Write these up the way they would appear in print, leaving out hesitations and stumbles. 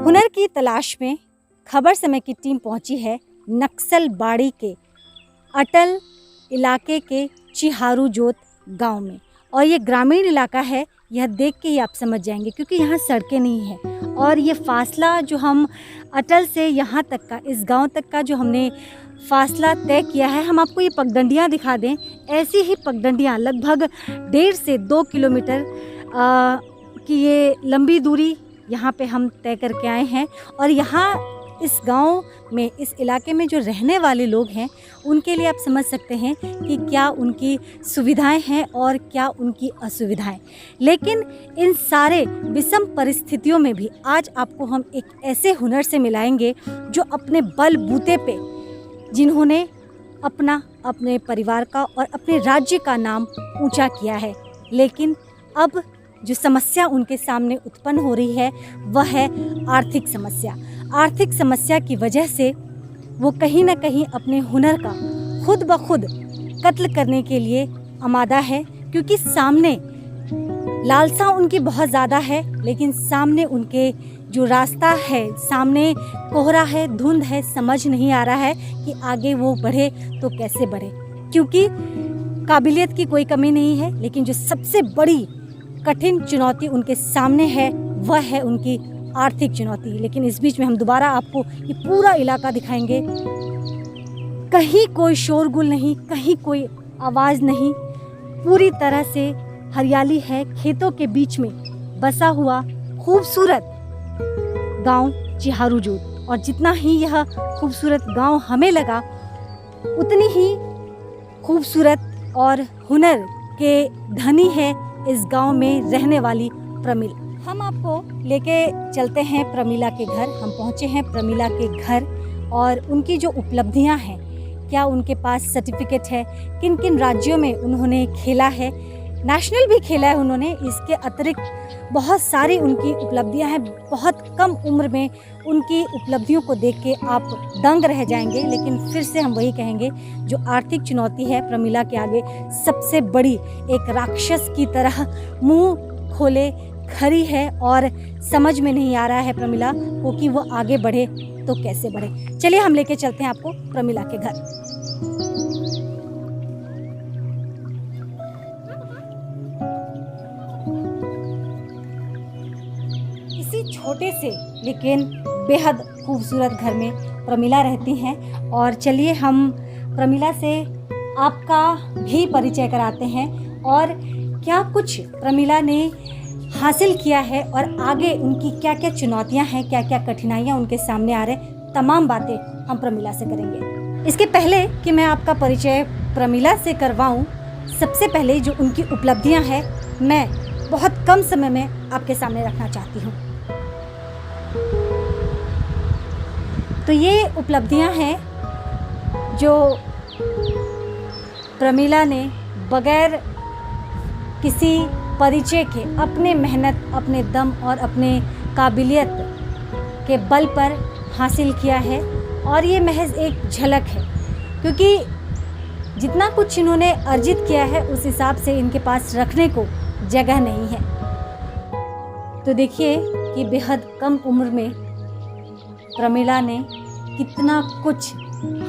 हुनर की तलाश में खबर समय की टीम पहुंची है नक्सलबाड़ी के अटल इलाके के चिहारू जोत गांव में। और ये ग्रामीण इलाका है, यह देख के ही आप समझ जाएंगे क्योंकि यहाँ सड़कें नहीं हैं। और ये फासला जो हम अटल से यहाँ तक का, इस गांव तक का जो हमने फासला तय किया है, हम आपको ये पगडंडियाँ दिखा दें। ऐसी ही पगडंडियाँ लगभग 1.5 से 2 किलोमीटर की ये लंबी दूरी यहाँ पे हम तय करके आए हैं। और यहाँ इस गांव में, इस इलाके में जो रहने वाले लोग हैं, उनके लिए आप समझ सकते हैं कि क्या उनकी सुविधाएं हैं और क्या उनकी असुविधाएं। लेकिन इन सारे विषम परिस्थितियों में भी आज आपको हम एक ऐसे हुनर से मिलाएंगे जो अपने बलबूते पे, जिन्होंने अपने परिवार का और अपने राज्य का नाम ऊंचा किया है। लेकिन अब जो समस्या उनके सामने उत्पन्न हो रही है वह है आर्थिक समस्या। आर्थिक समस्या की वजह से वो कहीं ना कहीं अपने हुनर का खुद ब खुद कत्ल करने के लिए आमादा है, क्योंकि सामने लालसा उनकी बहुत ज़्यादा है, लेकिन सामने उनके जो रास्ता है, सामने कोहरा है, धुंध है, समझ नहीं आ रहा है कि आगे वो बढ़े तो कैसे बढ़े। क्योंकि काबिलियत की कोई कमी नहीं है, लेकिन जो सबसे बड़ी कठिन चुनौती उनके सामने है वह है उनकी आर्थिक चुनौती। लेकिन इस बीच में हम दोबारा आपको ये पूरा इलाका दिखाएंगे। कहीं कोई शोरगुल नहीं, कहीं कोई आवाज़ नहीं, पूरी तरह से हरियाली है। खेतों के बीच में बसा हुआ खूबसूरत गांव चिहारू जोत। और जितना ही यह खूबसूरत गांव हमें लगा, उतनी ही खूबसूरत और हुनर के धनी है इस गांव में रहने वाली प्रमिला। हम आपको लेके चलते हैं प्रमिला के घर। हम पहुंचे हैं प्रमिला के घर और उनकी जो उपलब्धियां हैं, क्या उनके पास सर्टिफिकेट है, किन किन राज्यों में उन्होंने खेला है, नेशनल भी खेला है उन्होंने। इसके अतिरिक्त बहुत सारी उनकी उपलब्धियां हैं। बहुत कम उम्र में उनकी उपलब्धियों को देख के आप दंग रह जाएंगे। लेकिन फिर से हम वही कहेंगे, जो आर्थिक चुनौती है प्रमिला के आगे सबसे बड़ी, एक राक्षस की तरह मुंह खोले खड़ी है और समझ में नहीं आ रहा है प्रमिला को कि वो आगे बढ़े तो कैसे बढ़े। चलिए हम लेके चलते हैं आपको प्रमिला के घर। इसी छोटे से लेकिन बेहद खूबसूरत घर में प्रमिला रहती हैं। और चलिए हम प्रमिला से आपका भी परिचय कराते हैं और क्या कुछ प्रमिला ने हासिल किया है और आगे उनकी क्या क्या चुनौतियां हैं, क्या क्या कठिनाइयां उनके सामने आ रहे, तमाम बातें हम प्रमिला से करेंगे। इसके पहले कि मैं आपका परिचय प्रमिला से करवाऊं, सबसे पहले जो उनकी उपलब्धियां हैं मैं बहुत कम समय में आपके सामने रखना चाहती हूं। तो ये उपलब्धियां हैं जो प्रमिला ने बगैर किसी परिचय के, अपने मेहनत, अपने दम और अपने काबिलियत के बल पर हासिल किया है। और ये महज एक झलक है, क्योंकि जितना कुछ इन्होंने अर्जित किया है उस हिसाब से इनके पास रखने को जगह नहीं है। तो देखिए कि बेहद कम उम्र में प्रमिला ने कितना कुछ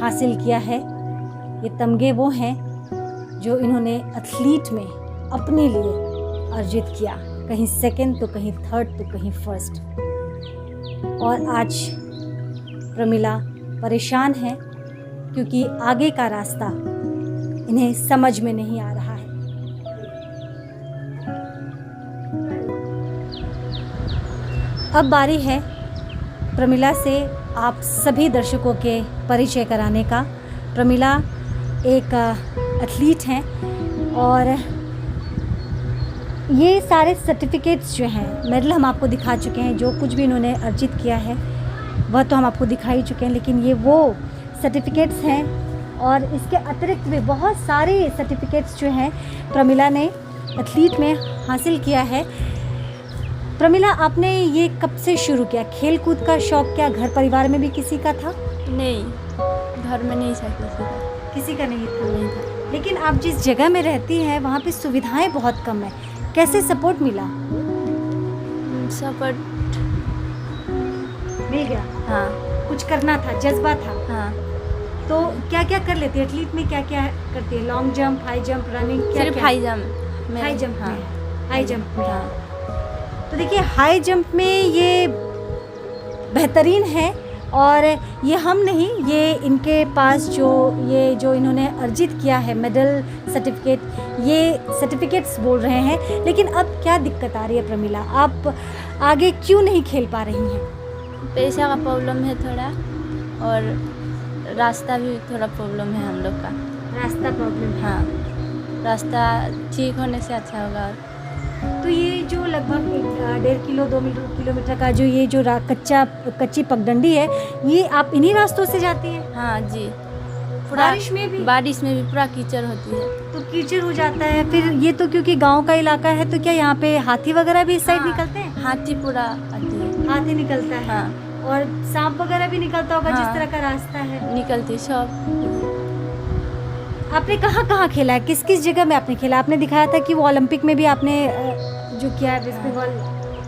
हासिल किया है। ये तमगे वो हैं जो इन्होंने एथलीट में अपने लिए अर्जित किया, कहीं सेकंड तो कहीं थर्ड तो कहीं फर्स्ट। और आज प्रमिला परेशान है क्योंकि आगे का रास्ता इन्हें समझ में नहीं आ रहा है। अब बारी है प्रमिला से आप सभी दर्शकों के परिचय कराने का। प्रमिला एक एथलीट हैं और ये सारे सर्टिफिकेट्स जो हैं, मेडल हम आपको दिखा चुके हैं। जो कुछ भी इन्होंने अर्जित किया है वह तो हम आपको दिखा ही चुके हैं, लेकिन ये वो सर्टिफिकेट्स हैं। और इसके अतिरिक्त भी बहुत सारे सर्टिफिकेट्स जो हैं प्रमिला ने एथलीट में हासिल किया है। प्रमिला, आपने ये कब से शुरू किया? खेल कूद का शौक़ क्या घर परिवार में भी किसी का था? नहीं, घर में नहीं था किसी का नहीं था। लेकिन आप जिस जगह में रहती हैं वहाँ पे सुविधाएं बहुत कम है, कैसे सपोर्ट मिला? सपोर्ट मिल गया, हाँ कुछ करना था, जज्बा था। हाँ। तो क्या क्या कर लेती है एथलीट में, क्या क्या करती है? Long jump, high jump, running, क्या सिर्फ क्या? हाई जंप में। हाई जंप हाँ में, हाई जंप में। हाँ। तो देखिए हाई जंप में ये बेहतरीन है, और ये हम नहीं, ये इनके पास जो इन्होंने अर्जित किया है मेडल, सर्टिफिकेट, ये सर्टिफिकेट्स बोल रहे हैं। लेकिन अब क्या दिक्कत आ रही है प्रमिला, आप आगे क्यों नहीं खेल पा रही हैं? पैसा का प्रॉब्लम है थोड़ा, और रास्ता भी थोड़ा प्रॉब्लम है हम लोग का। रास्ता प्रॉब्लम है। हाँ, रास्ता ठीक होने से अच्छा होगा। तो ये जो लगभग 1.5 किलोमीटर का जो ये जो कच्ची पगडंडी है, ये आप इन्हीं रास्तों से जाती है? हाँ जी। बारिश में भी? बारिश में भी पूरा कीचड़ होती है। तो कीचड़ हो जाता है फिर। ये तो क्योंकि गांव का इलाका है, तो क्या यहाँ पे हाथी वगैरह भी इस साइड हाँ, निकलते हैं? हाथी पूरा आती है। हाथी निकलता है। हाँ, और सांप वगैरह भी निकलता होगा, जिस हाँ। तरह का रास्ता है। निकलती सब। आपने कहाँ कहाँ खेला है, किस किस जगह में आपने खेला? आपने दिखाया था कि वो ओलंपिक में भी आपने जो किया है, वेस्ट बंगाल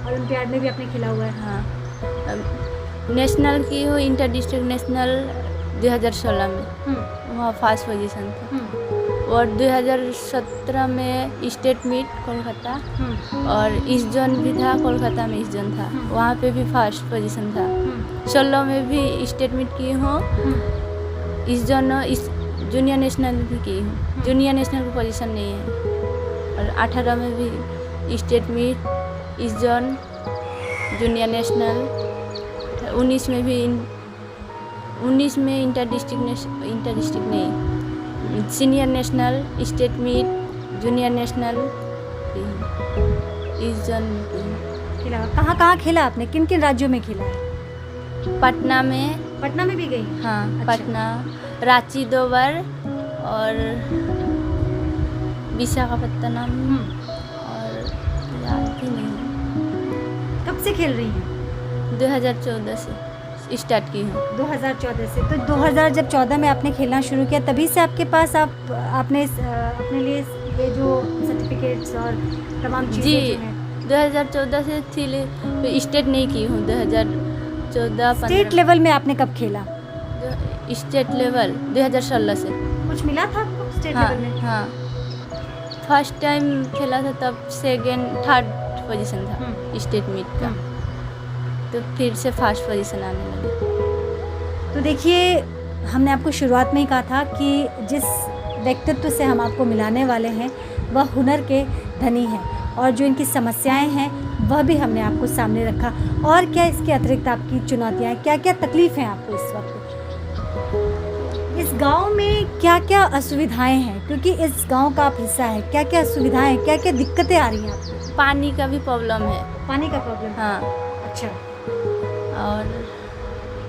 ओलंपियाड में भी आपने खेला हुआ है। हाँ, नेशनल की हूँ, इंटर डिस्ट्रिक्ट नेशनल 2016 में, वहाँ फर्स्ट पोजीशन था। और 2017 में स्टेट मीट कोलकाता, और ईस्ट जोन भी था, कोलकाता में ईस्ट जोन था, वहाँ पे भी फर्स्ट पोजीशन था। 16 में भी स्टेट मीट की हूँ, ईस्ट जोन, जूनियर नेशनल भी की हूँ। जूनियर नेशनल की पोजीशन नहीं है। और 18 में भी state meet, east zone, junior national. 19 में भी 19 में इंटर डिस्ट्रिक्ट नहीं, senior national, state meet, junior national, east zone में खेला। कहाँ कहाँ खेला आपने, किन किन राज्यों में खेला है? पटना में। पटना में भी गई? हाँ, अच्छा। पटना, रांची 2 बार, और विशाखापट्टनम, और याद ही नहीं। कब से खेल रही हैं? 2014 से स्टार्ट की हूँ। 2014 से। तो 2014 में आपने खेलना शुरू किया, तभी से आपके पास आपने अपने लिए ये जो सर्टिफिकेट्स और तमाम चीज़ें जी, जो हैं। 2014 से थी, स्टेट नहीं की हूँ। 2014-15 स्टेट लेवल में आपने कब खेला? स्टेट लेवल 2016 से। कुछ मिला था आपको स्टेट हाँ लेवल में? हाँ, फर्स्ट टाइम खेला था तब सेकेंड थर्ड पोजीशन था स्टेट मीट का, तो फिर से फर्स्ट पोजीशन आने लगी। तो देखिए, हमने आपको शुरुआत में ही कहा था कि जिस व्यक्तित्व से हम आपको मिलाने वाले हैं वह हुनर के धनी हैं, और जो इनकी समस्याएं हैं वह भी हमने आपको सामने रखा। और क्या इसके अतिरिक्त आपकी चुनौतियाँ हैं, क्या क्या तकलीफ़ हैं आपको इस वक्त? इस गांव में क्या क्या असुविधाएं हैं, क्योंकि इस गांव का आप हिस्सा है, क्या क्या असुविधाएं, क्या क्या दिक्कतें आ रही हैं आपको? पानी का भी प्रॉब्लम है। पानी का प्रॉब्लम? हाँ, अच्छा। और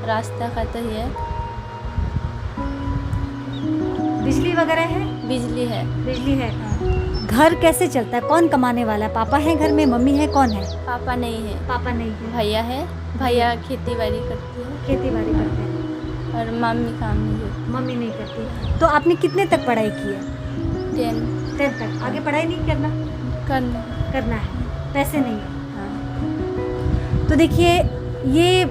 रास्ता का तो ही है। बिजली वगैरह है? बिजली है। बिजली है। हाँ। घर कैसे चलता है, कौन कमाने वाला है? पापा है घर में, मम्मी है, कौन है? पापा नहीं है। पापा नहीं है। भैया है, भैया खेती बाड़ी करती है, खेती बाड़ी करते हैं। और मम्मी काम नहीं है। मम्मी नहीं करती। तो आपने कितने तक पढ़ाई की है? 10 तक। आगे पढ़ाई नहीं करना? करना है, पैसे नहीं है। हाँ। तो देखिए, ये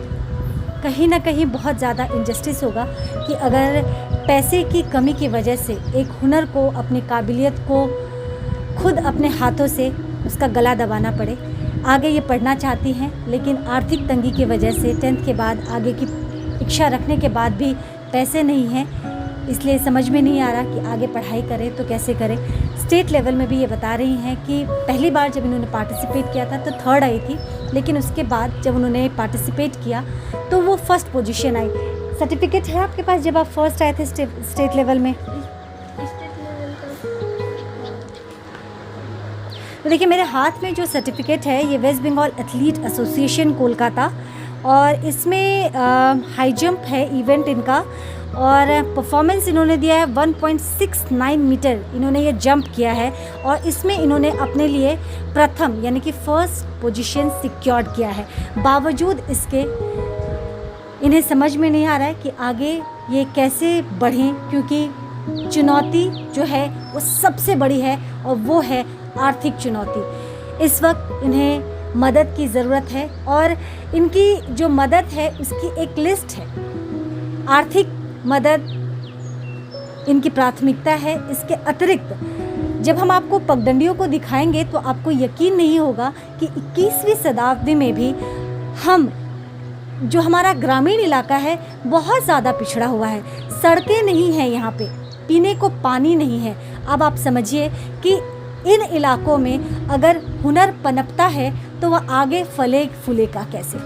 कहीं ना कहीं बहुत ज़्यादा इनजस्टिस होगा कि अगर पैसे की कमी की वजह से एक हुनर को, अपनी काबिलियत को खुद अपने हाथों से उसका गला दबाना पड़े। आगे ये पढ़ना चाहती हैं, लेकिन आर्थिक तंगी की वजह से 10th के बाद आगे की इच्छा रखने के बाद भी पैसे नहीं हैं, इसलिए समझ में नहीं आ रहा कि आगे पढ़ाई करें तो कैसे करें। स्टेट लेवल में भी ये बता रही हैं कि पहली बार जब इन्होंने पार्टिसिपेट किया था तो 3rd आई थी, लेकिन उसके बाद जब उन्होंने पार्टिसिपेट किया तो वो फर्स्ट पोजीशन आई। सर्टिफिकेट है आपके पास जब आप फर्स्ट आए थे स्टेट लेवल में? तो देखिए, मेरे हाथ में जो सर्टिफिकेट है ये वेस्ट बंगाल एथलीट एसोसिएशन कोलकाता, और इसमें हाई जंप है इवेंट इनका, और परफॉर्मेंस इन्होंने दिया है 1.69 मीटर इन्होंने ये जंप किया है, और इसमें इन्होंने अपने लिए प्रथम यानी कि फर्स्ट पोजीशन सिक्योर्ड किया है। बावजूद इसके इन्हें समझ में नहीं आ रहा है कि आगे ये कैसे बढ़ें, क्योंकि चुनौती जो है वो सबसे बड़ी है, और वो है आर्थिक चुनौती। इस वक्त इन्हें मदद की ज़रूरत है और इनकी जो मदद है उसकी एक लिस्ट है। आर्थिक मदद इनकी प्राथमिकता है। इसके अतिरिक्त जब हम आपको पगडंडियों को दिखाएंगे तो आपको यकीन नहीं होगा कि 21वीं शताब्दी में भी हम जो हमारा ग्रामीण इलाका है बहुत ज़्यादा पिछड़ा हुआ है। सड़कें नहीं हैं, यहाँ पे पीने को पानी नहीं है। अब आप समझिए कि इन इलाकों में अगर हुनर पनपता है तो वह आगे फले फूलेगा कैसे।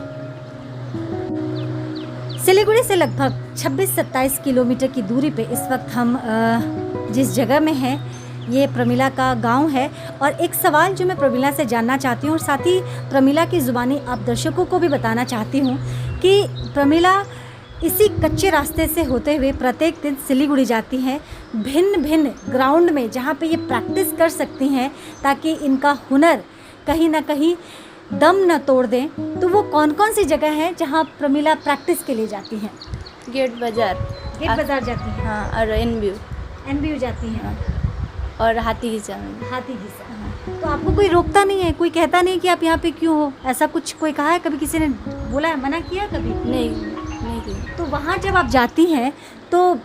सिलीगुड़ी से लगभग 26-27 किलोमीटर की दूरी पे इस वक्त हम जिस जगह में हैं ये प्रमिला का गांव है। और एक सवाल जो मैं प्रमिला से जानना चाहती हूँ और साथ ही प्रमिला की ज़ुबानी आप दर्शकों को भी बताना चाहती हूँ कि प्रमिला इसी कच्चे रास्ते से होते हुए प्रत्येक दिन सिलीगुड़ी जाती हैं, भिन्न भिन्न ग्राउंड में जहाँ पे ये प्रैक्टिस कर सकती हैं ताकि इनका हुनर कहीं ना कहीं दम न तोड़ दें। तो वो कौन कौन सी जगह है जहाँ प्रमिला प्रैक्टिस के लिए जाती हैं? गेट बाज़ार। गेट बाज़ार जाती हैं। हाँ, और NBU जाती हैं। और हाथी घिसा में। हाथी घिसा। तो आपको कोई रोकता नहीं है, कोई कहता नहीं कि आप यहाँ पे क्यों हो, ऐसा कुछ कोई कहा है कभी? किसी ने बोला है, मना किया कभी? नहीं किया। तो वहाँ जब आप जाती हैं तो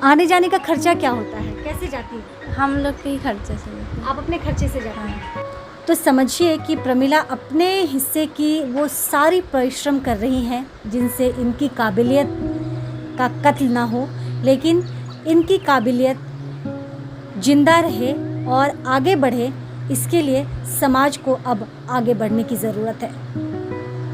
आने जाने का खर्चा क्या होता है, कैसे जाती हैं? हम लोग के ही खर्चे से जाते हैं। आप अपने खर्चे से जाती हैं। तो समझिए कि प्रमिला अपने हिस्से की वो सारी परिश्रम कर रही हैं जिनसे इनकी काबिलियत का कत्ल ना हो, लेकिन इनकी काबिलियत जिंदा रहे और आगे बढ़े। इसके लिए समाज को अब आगे बढ़ने की ज़रूरत है।